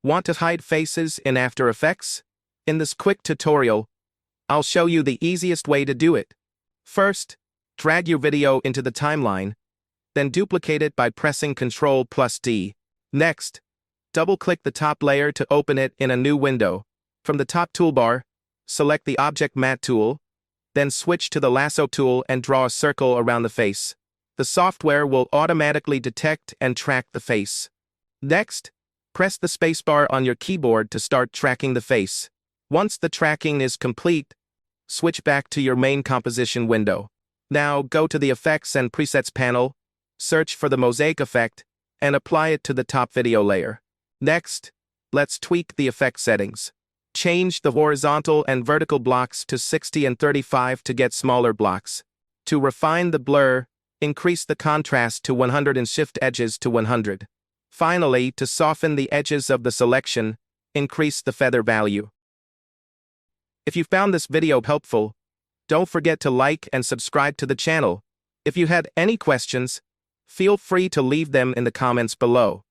Want to hide faces in After Effects? In this quick tutorial, I'll show you the easiest way to do it. First, drag your video into the timeline, then duplicate it by pressing Ctrl+D. Next, double-click the top layer to open it in a new window. From the top toolbar, select the Object Matte tool, then switch to the Lasso tool and draw a circle around the face. The software will automatically detect and track the face. Next, press the spacebar on your keyboard to start tracking the face. Once the tracking is complete, switch back to your main composition window. Now go to the Effects and Presets panel, search for the Mosaic effect, and apply it to the top video layer. Next, let's tweak the effect settings. Change the horizontal and vertical blocks to 60 and 35 to get smaller blocks. To refine the blur, increase the contrast to 100 and shift edges to 100. Finally, to soften the edges of the selection, increase the feather value. If you found this video helpful, don't forget to like and subscribe to the channel. If you had any questions, feel free to leave them in the comments below.